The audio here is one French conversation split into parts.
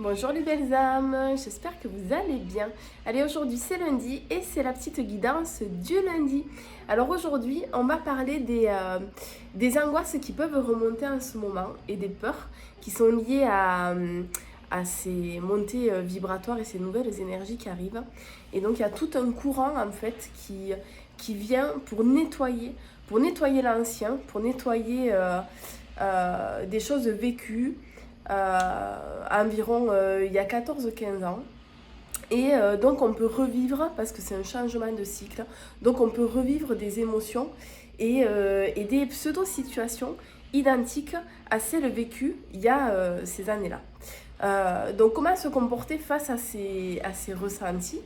Bonjour les belles âmes, j'espère que vous allez bien. Allez, aujourd'hui c'est lundi et c'est la petite guidance du lundi. Alors aujourd'hui, on va parler des angoisses qui peuvent remonter en ce moment et des peurs qui sont liées à ces montées vibratoires et ces nouvelles énergies qui arrivent. Et donc il y a tout un courant en fait qui vient pour nettoyer l'ancien, pour nettoyer des choses vécues environ il y a 14-15 ans. Et donc on peut revivre, parce que c'est un changement de cycle, donc on peut revivre des émotions et des pseudo-situations identiques à celles vécues il y a ces années-là. Donc comment se comporter face à ces ressentis.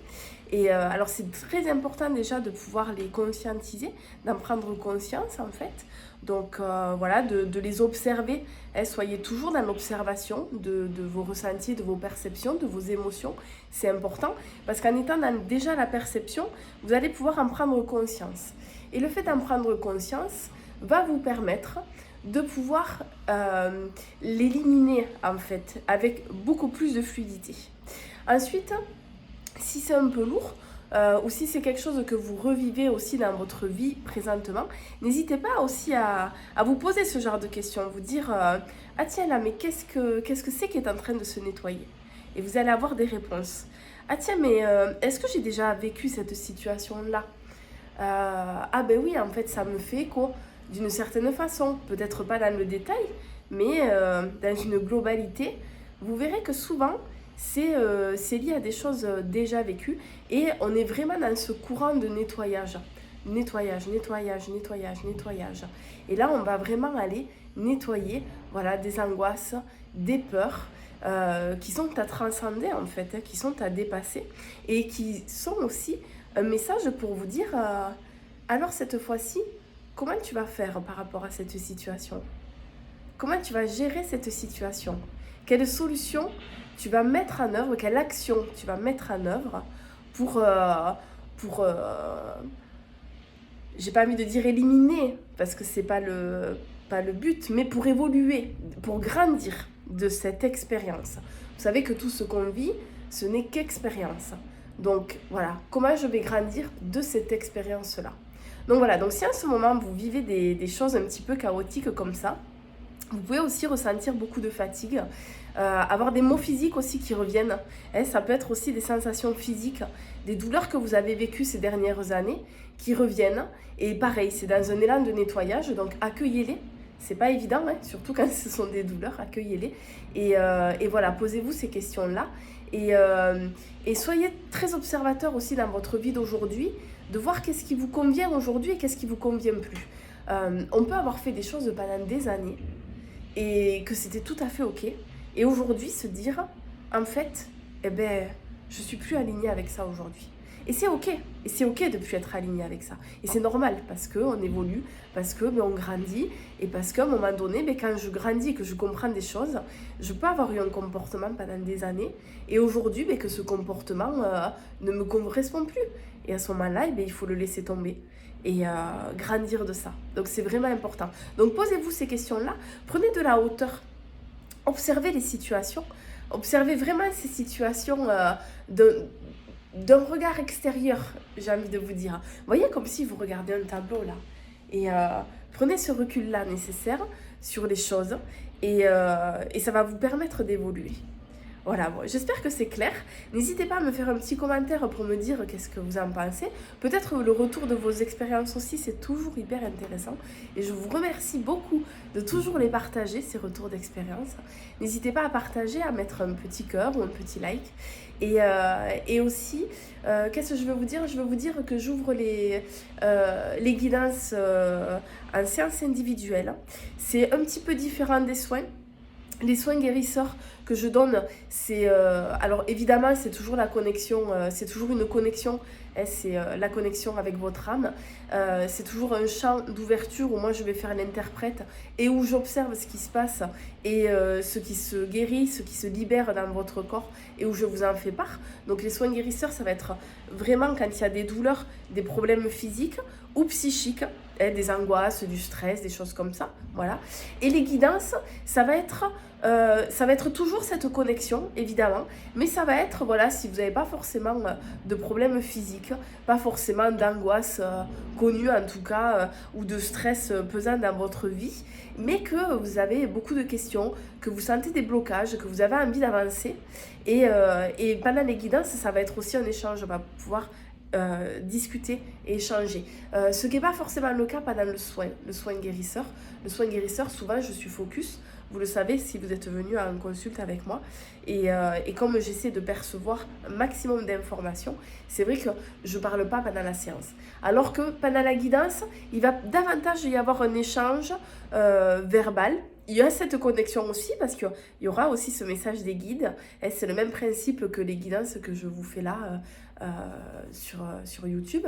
Et alors c'est très important déjà de pouvoir les conscientiser, d'en prendre conscience en fait. Donc voilà, de les observer. Soyez toujours dans l'observation de vos ressentis, de vos perceptions, de vos émotions. C'est important parce qu'en étant dans déjà la perception, vous allez pouvoir en prendre conscience. Et le fait d'en prendre conscience va vous permettre de pouvoir l'éliminer en fait avec beaucoup plus de fluidité. Ensuite, si c'est un peu lourd ou si c'est quelque chose que vous revivez aussi dans votre vie présentement, n'hésitez pas aussi à vous poser ce genre de questions, vous dire ah tiens là, mais qu'est-ce que c'est qui est en train de se nettoyer? Et vous allez avoir des réponses. Ah tiens, mais est-ce que j'ai déjà vécu cette situation-là? Ah ben oui, en fait ça me fait écho d'une certaine façon, peut-être pas dans le détail, mais dans une globalité. Vous verrez que souvent c'est lié à des choses déjà vécues et on est vraiment dans ce courant de nettoyage. Nettoyage, nettoyage, nettoyage, nettoyage. Et là, on va vraiment aller nettoyer voilà, des angoisses, des peurs qui sont à transcender en fait, hein, qui sont à dépasser et qui sont aussi un message pour vous dire alors cette fois-ci, comment tu vas faire par rapport à cette situation? Comment tu vas gérer cette situation? Quelle solution tu vas mettre en œuvre? Quelle action tu vas mettre en œuvre pour j'ai pas envie de dire éliminer, parce que c'est pas le but, mais pour évoluer, pour grandir de cette expérience. Vous savez que tout ce qu'on vit, ce n'est qu'expérience. Donc voilà, comment je vais grandir de cette expérience-là? Donc voilà, donc si en ce moment vous vivez des choses un petit peu chaotiques comme ça, vous pouvez aussi ressentir beaucoup de fatigue, avoir des maux physiques aussi qui reviennent. Ça peut être aussi des sensations physiques, des douleurs que vous avez vécues ces dernières années qui reviennent. Et pareil, c'est dans un élan de nettoyage, donc accueillez-les. C'est pas évident, surtout quand ce sont des douleurs, accueillez-les. Et voilà, posez-vous ces questions-là. Et soyez très observateur aussi dans votre vie d'aujourd'hui, de voir qu'est-ce qui vous convient aujourd'hui et qu'est-ce qui vous convient plus. On peut avoir fait des choses pendant des années et que c'était tout à fait ok. Et aujourd'hui se dire, en fait, eh ben, je suis plus alignée avec ça aujourd'hui. Et c'est ok. Et c'est ok de ne plus être aligné avec ça. Et c'est normal parce qu'on évolue, parce que on grandit et parce qu'à un moment donné, quand je grandis et que je comprends des choses, je peux avoir eu un comportement pendant des années et aujourd'hui, que ce comportement ne me correspond plus. Et à ce moment-là, il faut le laisser tomber et grandir de ça. Donc c'est vraiment important. Donc posez-vous ces questions-là, prenez de la hauteur, observez les situations, observez vraiment ces situations d'un regard extérieur, j'ai envie de vous dire. Voyez comme si vous regardez un tableau là. Et prenez ce recul-là nécessaire sur les choses et ça va vous permettre d'évoluer. Voilà, bon, j'espère que c'est clair. N'hésitez pas à me faire un petit commentaire pour me dire qu'est-ce que vous en pensez. Peut-être le retour de vos expériences aussi, c'est toujours hyper intéressant. Et je vous remercie beaucoup de toujours les partager, ces retours d'expérience. N'hésitez pas à partager, à mettre un petit cœur ou un petit like. Et aussi, qu'est-ce que je veux vous dire? Je veux vous dire que j'ouvre les guidances en séance individuelle. C'est un petit peu différent des soins. Les soins guérisseurs que je donne, c'est alors évidemment c'est toujours la connexion, c'est toujours une connexion, c'est la connexion avec votre âme, c'est toujours un champ d'ouverture où moi je vais faire l'interprète et où j'observe ce qui se passe et ce qui se guérit, ce qui se libère dans votre corps et où je vous en fais part. Donc les soins guérisseurs, ça va être vraiment quand il y a des douleurs, des problèmes physiques ou psychiques. des angoisses, du stress, des choses comme ça, voilà. Et les guidances, ça va être toujours cette connexion, évidemment, mais ça va être, voilà, si vous n'avez pas forcément de problèmes physiques, pas forcément d'angoisse connue en tout cas, ou de stress pesant dans votre vie, mais que vous avez beaucoup de questions, que vous sentez des blocages, que vous avez envie d'avancer. Et pendant les guidances, ça va être aussi un échange, on va pouvoir discuter et échanger. Ce qui n'est pas forcément le cas pendant le soin guérisseur. Le soin guérisseur, souvent, je suis focus. Vous le savez si vous êtes venu à une consulte avec moi. Et comme j'essaie de percevoir un maximum d'informations, c'est vrai que je ne parle pas pendant la séance. Alors que pendant la guidance, il va davantage y avoir un échange verbal. Il y a cette connexion aussi parce qu'il y aura aussi ce message des guides. Et c'est le même principe que les guidances que je vous fais là sur YouTube.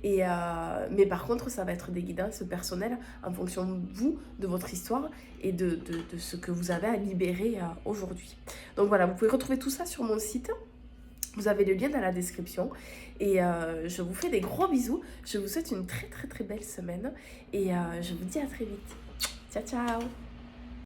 Mais par contre, ça va être des guidances personnelles en fonction de vous, de votre histoire et de ce que vous avez à libérer aujourd'hui. Donc voilà, vous pouvez retrouver tout ça sur mon site. Vous avez le lien dans la description. Et je vous fais des gros bisous. Je vous souhaite une très très très belle semaine. Et je vous dis à très vite. Ciao ciao.